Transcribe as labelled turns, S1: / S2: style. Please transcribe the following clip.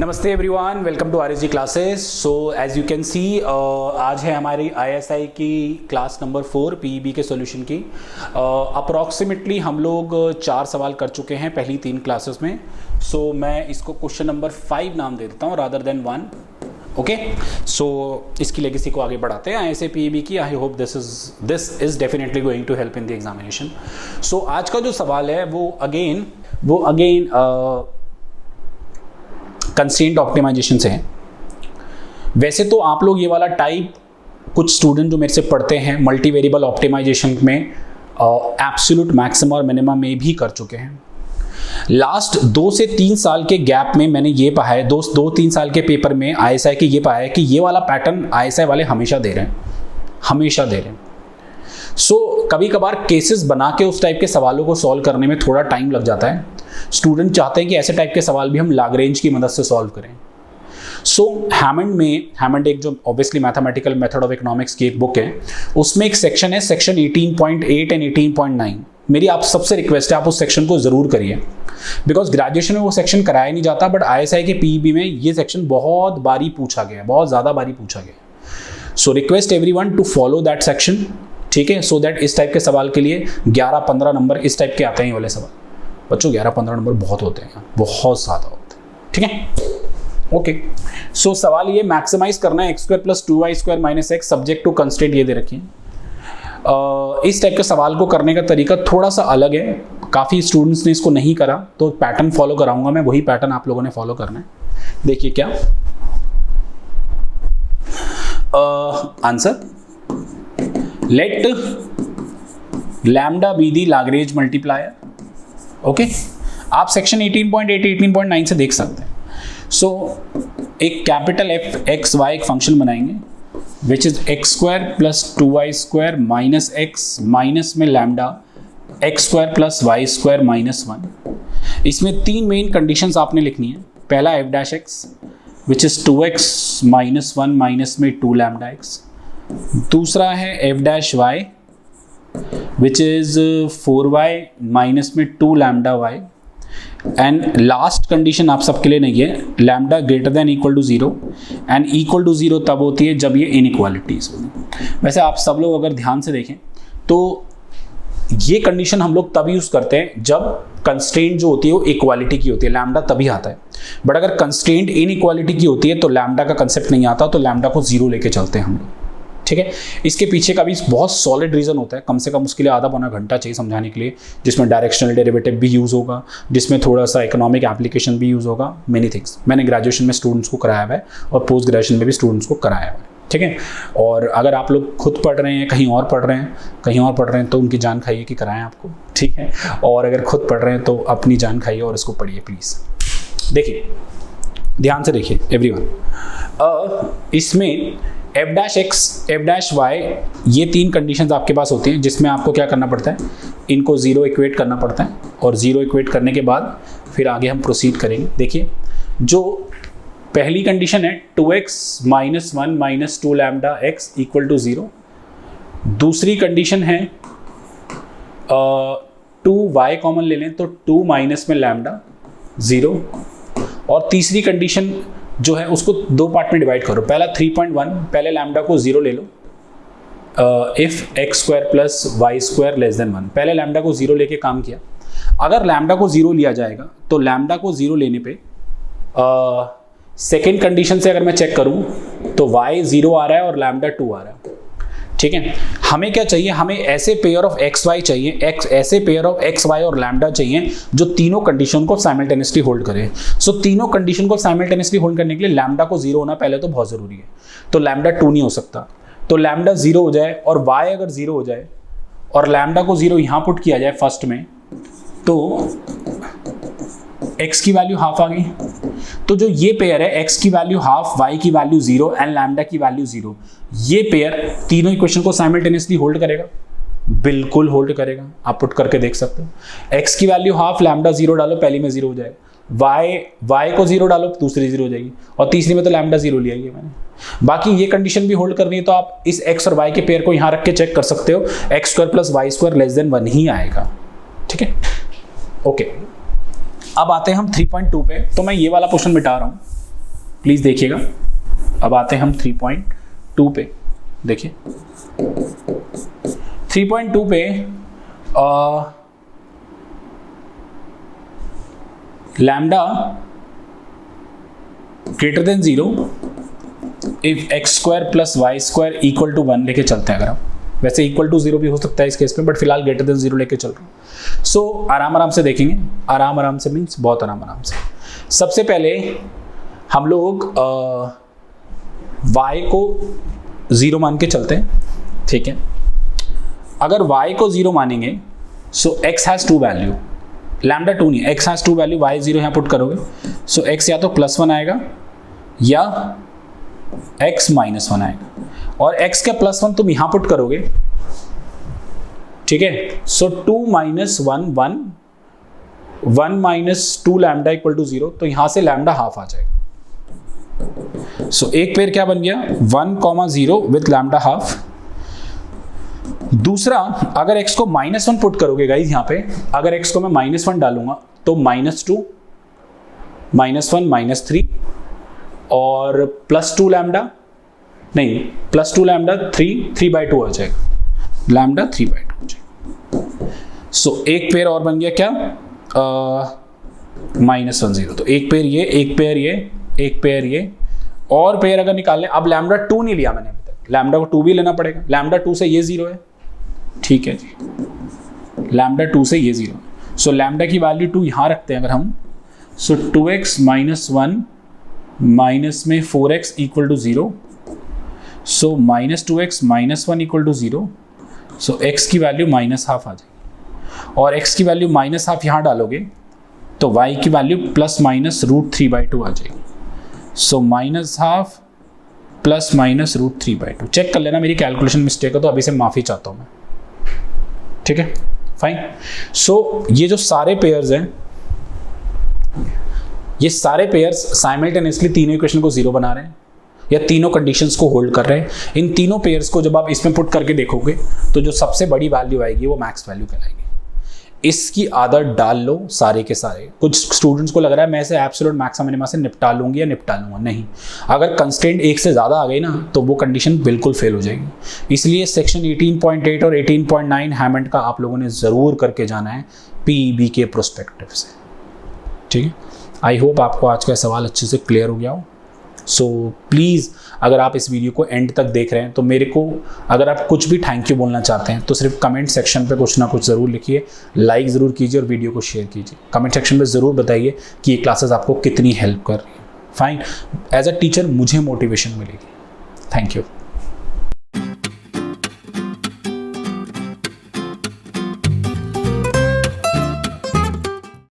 S1: नमस्ते everyone, welcome to RSG classes. So as you can see आज है हमारी आईएसआई की क्लास नंबर 4 पीईबी के सॉल्यूशन की। अप्रॉक्सीमेटली हम लोग 4 सवाल कर चुके हैं पहली 3 क्लासेस में। सो मैं इसको क्वेश्चन नंबर 5 नाम दे देता हूँ रादर देन 1। ओके, सो इसकी लेगेसी को आगे बढ़ाते हैं आईएसआई पीईबी की। I hope this is definitely going to help in the examination. So आज का जो सवाल है वो अगेन कंस्ट्रेंट ऑप्टिमाइजेशन से है। वैसे तो आप लोग ये वाला टाइप कुछ स्टूडेंट जो मेरे से पढ़ते हैं मल्टी वेरिएबल ऑप्टिमाइजेशन में एब्सोल्यूट मैक्सिमम और मिनिमम में भी कर चुके हैं। लास्ट 2 से 3 साल के गैप में मैंने ये पाया है, 2-3 साल के पेपर में आईएसआई के ये पाया है कि ये वाला पैटर्न आईएसआई वाले हमेशा दे रहे हैं। सो कभी कभार केसेस बना के उस टाइप के सवालों को सॉल्व करने में थोड़ा टाइम लग जाता है। स्टूडेंट चाहते हैं कि ऐसे टाइप के सवाल भी हम लाग्रेंज की मदद से सॉल्व करें। सो हैमंड एक जो obviously mathematical method of economics की एक बुक है, उसमें एक सेक्शन है, सेक्शन 18.8 एंड 18.9। मेरी आप सबसे रिक्वेस्ट है आप उस सेक्शन को जरूर करिए, बिकॉज ग्रेजुएशन में वो सेक्शन कराया नहीं जाता, बट आईएसआई के पीईबी में ये सेक्शन बहुत बारी पूछा गया, बहुत ज़्यादा बारी पूछा गया। So request everyone to follow that section, ठीक है, सो दैट इस टाइप के सवाल के लिए 11-15 नंबर इस टाइप के आते हैं। ये वाले सवाल बच्चों 11-15 नंबर बहुत होते हैं, बहुत ज़्यादा होते हैं, ठीक है। ओके, सो सवाल ये मैक्सिमाइज करना है x² + 2y² - x subject to constraint ये दे रखी है। इस टाइप के सवाल को करने का तरीका थोड़ा सा अलग है, काफ़ी स्टूडेंट्स ने इसको नहीं करा, तो पैटर्न फॉलो कराऊंगा मैं, वही पैटर्न आप लोगों ने फॉलो करना है। देखिए क्या answer, let lambda be the Lagrange multiplier. Okay, आप सेक्शन 18.8 18.9 से देख सकते हैं। सो एक कैपिटल एफ एक्स वाई एक फंक्शन बनाएंगे which is x² + 2y² - x minus में लैम्डा x² + y² - 1। इसमें 3 मेन कंडीशंस आपने लिखनी है। पहला f' which is 2x - 1 minus में 2 लैम्डा x। दूसरा है f' which is 4y minus में 2 lambda y। And last condition आप सबके लिए नहीं है, lambda greater than equal to 0 and equal to 0 तब होती है जब ये इनइक्वालिटीज होती। वैसे आप सब लोग अगर ध्यान से देखें तो ये कंडीशन हम लोग तब यूज करते हैं जब कंस्ट्रेंट जो होती है वो इक्वालिटी की होती है, लैम्डा तभी आता है। बट अगर कंस्ट्रेंट इनइक्वालिटी की होती है तो लैम्डा का कंसेप्ट नहीं आता, तो लैम्डा को 0 लेके चलते हैं हम लोग, ठीक है। इसके पीछे का भी बहुत सॉलिड रीजन होता है, कम से कम उसके लिए आधा पौना घंटा चाहिए समझाने के लिए, जिसमें डायरेक्शनल डेरिवेटिव भी यूज़ होगा, जिसमें थोड़ा सा इकोनॉमिक एप्लीकेशन भी यूज़ होगा, मेनी थिंग्स। मैंने ग्रेजुएशन में स्टूडेंट्स को कराया हुआ है और पोस्ट ग्रेजुएशन में भी स्टूडेंट्स को कराया हुआ है, ठीक है। और अगर आप लोग खुद पढ़ रहे हैं, कहीं और पढ़ रहे हैं तो उनकी जान खाइए कि कराएं आपको, ठीक है। और अगर खुद पढ़ रहे हैं तो अपनी जान खाइए और इसको पढ़िए प्लीज़। देखिए ध्यान से देखिए एवरीवन, इसमें f' f'y ये 3 कंडीशंस आपके पास होती हैं, जिसमें आपको क्या करना पड़ता है, इनको 0 इक्वेट करना पड़ता है, और 0 इक्वेट करने के बाद फिर आगे हम प्रोसीड करेंगे। देखिए जो पहली कंडीशन है 2x - 1 - 2 लैम्डा x = 0। दूसरी कंडीशन है 2y कॉमन ले लें तो 2 माइनस में लैम्डा 0। और तीसरी कंडीशन जो है उसको 2 पार्ट में डिवाइड करो। पहला 3.1, पहले लैम्डा को 0 ले लो, इफ x² + y² < 1। पहले लैम्डा को 0 लेके काम किया। अगर लैम्डा को 0 लिया जाएगा तो लैम्डा को 0 लेने पे सेकेंड कंडीशन से अगर मैं चेक करूं तो y 0 आ रहा है और लैम्डा 2 आ रहा है, ठीक है। हमें क्या चाहिए, हमें ऐसे पेयर ऑफ एक्स वाई चाहिए, ऐसे पेयर ऑफ एक्स वाई और लैम्डा चाहिए जो तीनों कंडीशन को साइमल्टेनियसली होल्ड करे। सो तीनों कंडीशन को साइमल्टेनियसली होल्ड करने के लिए लैम्डा को 0 होना पहले तो बहुत जरूरी है। तो लैम्डा 2 नहीं हो सकता, तो लैम्डा 0 हो जाए और y अगर 0 हो जाए और लैम्डा को 0 यहां पुट किया जाए फर्स्ट में, तो x की वैल्यू हाफ आ गई। तो जो ये पेयर है x की वैल्यू हाफ, y की वैल्यू 0 एंड लैम्डा की वैल्यू 0, ये पेयर तीनों इक्वेशन को साइमल्टेनियसली होल्ड करेगा, बिल्कुल होल्ड करेगा। आप पुट करके देख सकते हो, x की वैल्यू हाफ, लैम्डा 0 डालो, पहली में 0 हो जाएगा, y को 0 डालो, दूसरी 0 हो जाएगी, और तीसरी में तो लैम्डा 0 लिया है मैंने। बाकी ये कंडीशन भी होल्ड करनी है तो आप इस x और y के पेयर को यहां रख के चेक कर सकते हो, x² + y² < 1 ही आएगा, ठीक है। ओके, अब आते हैं हम 3.2 पे। तो मैं ये वाला क्वेश्चन मिटा रहा हूँ, प्लीज़ देखिएगा। अब आते हैं हम 3.2 पे। देखिए 3.2 पे lambda greater than 0 if x square plus Y square equal to 1 लेके चलते हैं। अगर हम वैसे इक्वल टू 0 भी हो सकता है इस केस में, बट फिलहाल ग्रेटर देन 0 लेके चल रहा हूँ। सो आराम से देखेंगे, आराम से मीन्स बहुत आराम से। सबसे पहले हम लोग y को 0 मान के चलते हैं, ठीक है। अगर y को 0 मानेंगे सो x हैज़ 2 वैल्यू, लैम्डा 2 नहीं, x हैज़ 2 वैल्यू, y 0 यहाँ पुट करोगे सो x या तो +1 आएगा या x -1 आएगा, और x का +1 तुम यहाँ पुट करोगे, ठीक है। सो 2 - 1 1 1 - 2 लैम्डा इक्वल टू 0, तो यहाँ से लैम्डा हाफ आ जाएगा। सो एक पेयर क्या बन गया 1, 0 विथ लैम्डा हाफ। दूसरा, अगर x को -1 पुट करोगे गाइज, यहाँ पे अगर x को मैं -1 डालूंगा तो -2 -1 -3 और +2 लैम्डा, नहीं +2 लैम्डा 3/2 आ जाएगा, लैम्डा 3/2 हो जाएगा। सो एक पेयर और बन गया क्या -1 0, तो एक पेयर ये, एक पेयर ये, एक पेयर ये, और पेयर अगर निकालने, अब लैम्डा 2 नहीं लिया मैंने अभी तक, लैम्डा को 2 भी लेना पड़ेगा। लैम्डा 2 से ये 0 है, ठीक है जी, लैम्डा 2 से ये 0। सो लैम्डा की वैल्यू 2 यहाँ रखते हैं अगर हम, सो 2x - 1 माइनस में 4x equal to 0, so -2x - 1 equal to 0, so x की वैल्यू -½ आ जाएगी, और x की वैल्यू -½ यहाँ डालोगे तो y की वैल्यू ±√3/2 आ जाएगी। सो -½ ±√3/2। चेक कर लेना मेरी कैलकुलेशन मिस्टेक है तो अभी से माफ़ी चाहता हूँ मैं, ठीक है, फाइन। सो ये जो सारे पेयर्स हैं, ये सारे पेयर्स साइमल्टेनियसली तीनों इक्वेशन को 0 बना रहे हैं या तीनों कंडीशंस को होल्ड कर रहे हैं। इन तीनों पेयर्स को जब आप इसमें पुट करके देखोगे तो जो सबसे बड़ी वैल्यू आएगी वो मैक्स वैल्यू कहलाएगी। इसकी आदत डाल लो सारे के सारे। कुछ स्टूडेंट्स को लग रहा है मैं इसे एब्सोल्यूट मैक्सिमम मिनिमा से निपटा लूंगी या निपटा लूंगा, नहीं। अगर कंस्ट्रेंट 1 से ज़्यादा आ गई ना तो वो कंडीशन बिल्कुल फेल हो जाएगी। इसलिए सेक्शन 18.8 और 18.9 हैमंड का आप लोगों ने ज़रूर करके जाना है पीईबी के प्रोस्पेक्टिव से, ठीक है। आई होप आपको आज का सवाल अच्छे से क्लियर हो गया हो। सो प्लीज़ अगर आप इस वीडियो को एंड तक देख रहे हैं तो मेरे को, अगर आप कुछ भी थैंक यू बोलना चाहते हैं तो सिर्फ कमेंट सेक्शन पे कुछ ना कुछ ज़रूर लिखिए, लाइक ज़रूर कीजिए और वीडियो को शेयर कीजिए। कमेंट सेक्शन में ज़रूर बताइए कि ये क्लासेस आपको कितनी हेल्प कर रही है। फाइन, एज अ टीचर मुझे मोटिवेशन मिलेगी। Thank you.